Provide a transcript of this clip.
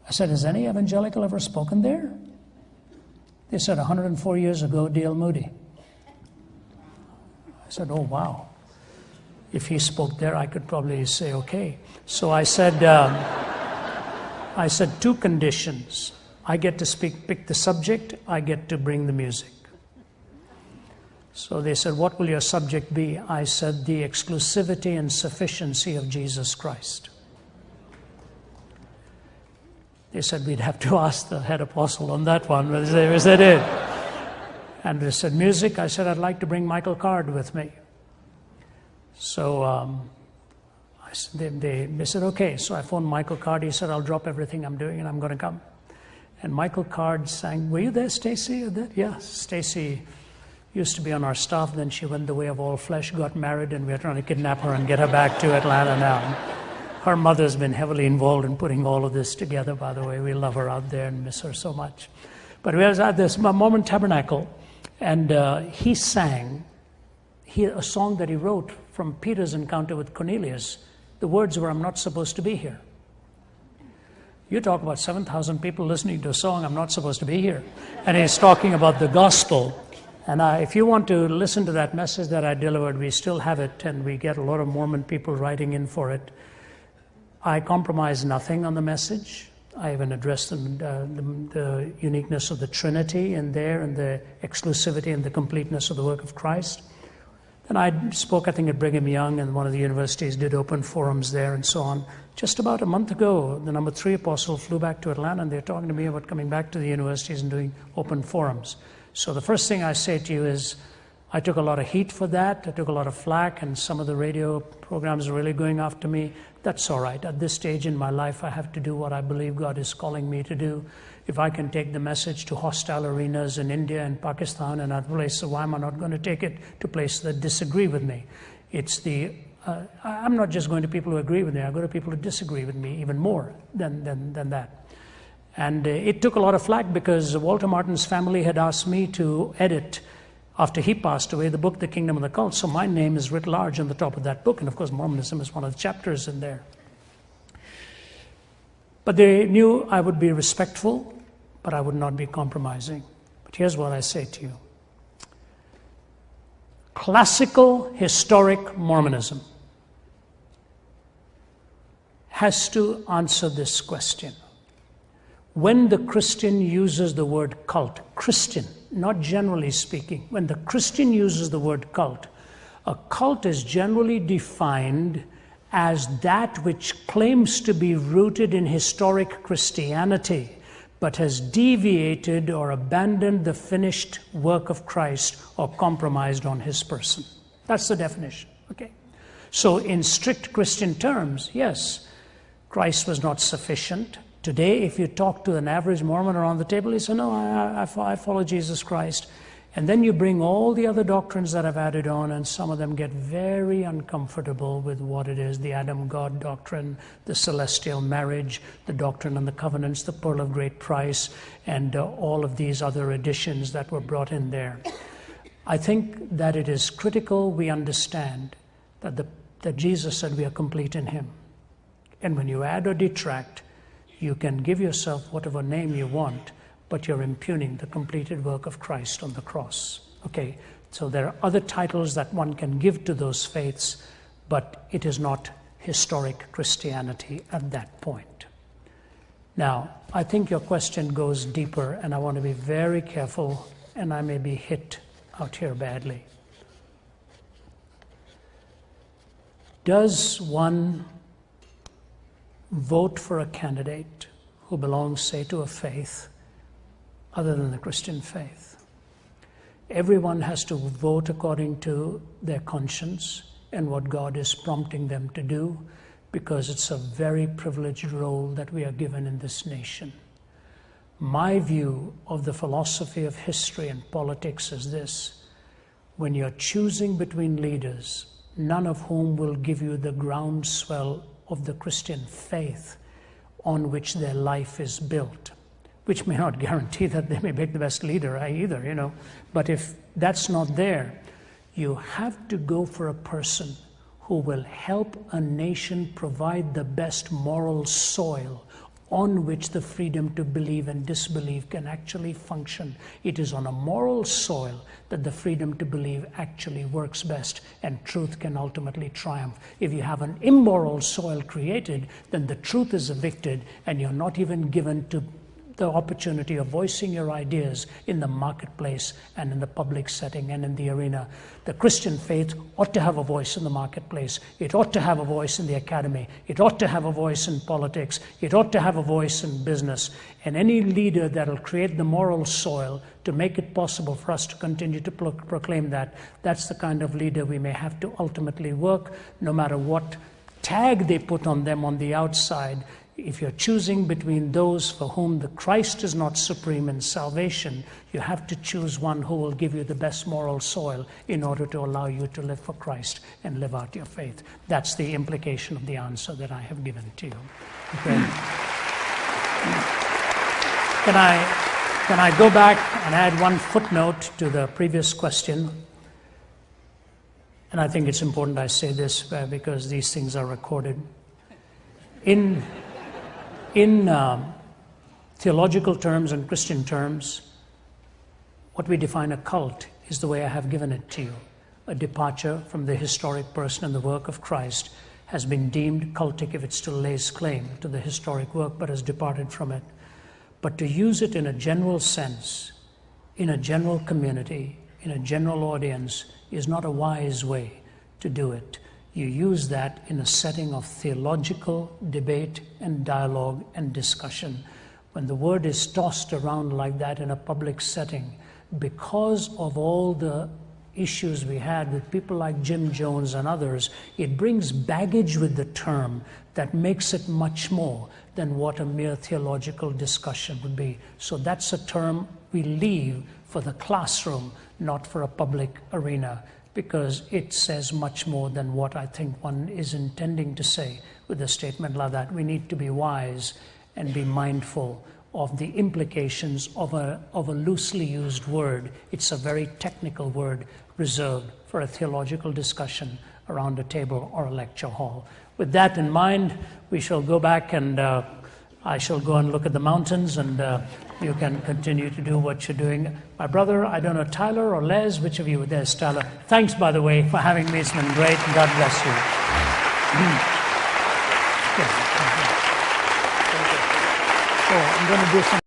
I said, has any evangelical ever spoken there? They said, 104 years ago, D.L. Moody. I said, oh, wow. If he spoke there, I could probably say, okay. So I said, two conditions. I get to pick the subject, I get to bring the music. So they said, what will your subject be? I said, the exclusivity and sufficiency of Jesus Christ. They said, we'd have to ask the head apostle on that one. But they said it. And they said, music? I said, I'd like to bring Michael Card with me. So they said, okay. So I phoned Michael Card. He said, I'll drop everything I'm doing and I'm going to come. And Michael Card sang, were you there, Stacy? Yeah, Stacy used to be on our staff. Then she went the way of all flesh, got married, and we're trying to kidnap her and get her back to Atlanta now. Her mother's been heavily involved in putting all of this together, by the way. We love her out there and miss her so much. But we was at this Mormon Tabernacle, and he sang a song that he wrote from Peter's encounter with Cornelius. The words were, I'm not supposed to be here. You talk about 7,000 people listening to a song, I'm not supposed to be here. And he's talking about the gospel. And if you want to listen to that message that I delivered, we still have it, and we get a lot of Mormon people writing in for it. I compromise nothing on the message. I even addressed the uniqueness of the Trinity in there, and the exclusivity and the completeness of the work of Christ. Then I spoke, I think, at Brigham Young, and one of the universities did open forums there and so on. Just about a month ago, the number 3 apostle flew back to Atlanta, and they're talking to me about coming back to the universities and doing open forums. So the first thing I say to you is, I took a lot of heat for that. I took a lot of flack, and some of the radio programs are really going after me. That's all right. At this stage in my life, I have to do what I believe God is calling me to do. If I can take the message to hostile arenas in India and Pakistan and other places, why am I not going to take it to places that disagree with me? I'm not just going to people who agree with me. I go to people who disagree with me even more than that. And it took a lot of flack because Walter Martin's family had asked me to edit, after he passed away, the book, The Kingdom of the Cult. So my name is writ large on the top of that book. And of course, Mormonism is one of the chapters in there. But they knew I would be respectful, but I would not be compromising. But here's what I say to you. Classical, historic Mormonism has to answer this question. When the Christian uses the word cult, Christian, not generally speaking, when the Christian uses the word cult, a cult is generally defined as that which claims to be rooted in historic Christianity, but has deviated or abandoned the finished work of Christ or compromised on his person. That's the definition, okay? So in strict Christian terms, yes, Christ was not sufficient. Today, if you talk to an average Mormon around the table, he says, no, I follow Jesus Christ. And then you bring all the other doctrines that I've added on, and some of them get very uncomfortable with what it is, the Adam-God doctrine, the celestial marriage, the doctrine and the covenants, the pearl of great price, and all of these other additions that were brought in there. I think that it is critical we understand that Jesus said we are complete in him. And when you add or detract, you can give yourself whatever name you want, but you're impugning the completed work of Christ on the cross. Okay, so there are other titles that one can give to those faiths, but it is not historic Christianity at that point. Now, I think your question goes deeper, and I want to be very careful, and I may be hit out here badly. Does one vote for a candidate who belongs, say, to a faith other than the Christian faith? Everyone has to vote according to their conscience and what God is prompting them to do, because it's a very privileged role that we are given in this nation. My view of the philosophy of history and politics is this: when you're choosing between leaders, none of whom will give you the groundswell of the Christian faith on which their life is built, which may not guarantee that they may make the best leader either, But if that's not there, you have to go for a person who will help a nation provide the best moral soil on which the freedom to believe and disbelieve can actually function. It is on a moral soil that the freedom to believe actually works best and truth can ultimately triumph. If you have an immoral soil created, then the truth is evicted and you're not even given to the opportunity of voicing your ideas in the marketplace and in the public setting and in the arena. The Christian faith ought to have a voice in the marketplace. It ought to have a voice in the academy. It ought to have a voice in politics. It ought to have a voice in business. And any leader that will create the moral soil to make it possible for us to continue to proclaim that, that's the kind of leader we may have to ultimately work, no matter what tag they put on them on the outside. If you're choosing between those for whom the Christ is not supreme in salvation, you have to choose one who will give you the best moral soil in order to allow you to live for Christ and live out your faith. That's the implication of the answer that I have given to you. Okay. Can I go back and add one footnote to the previous question? And I think it's important I say this because these things are recorded. In theological terms and Christian terms, what we define a cult is the way I have given it to you. A departure from the historic person and the work of Christ has been deemed cultic if it still lays claim to the historic work but has departed from it. But to use it in a general sense, in a general community, in a general audience, is not a wise way to do it. You use that in a setting of theological debate and dialogue and discussion. When the word is tossed around like that in a public setting, because of all the issues we had with people like Jim Jones and others, it brings baggage with the term that makes it much more than what a mere theological discussion would be. So that's a term we leave for the classroom, not for a public arena, because it says much more than what I think one is intending to say with a statement like that. We need to be wise and be mindful of the implications of a loosely used word. It's a very technical word reserved for a theological discussion around a table or a lecture hall. With that in mind, we shall go back and I shall go and look at the mountains, and you can continue to do what you're doing. My brother, I don't know, Tyler or Les, which of you? There's Tyler. Thanks, by the way, for having me. It's been great. God bless you. I'm going to do some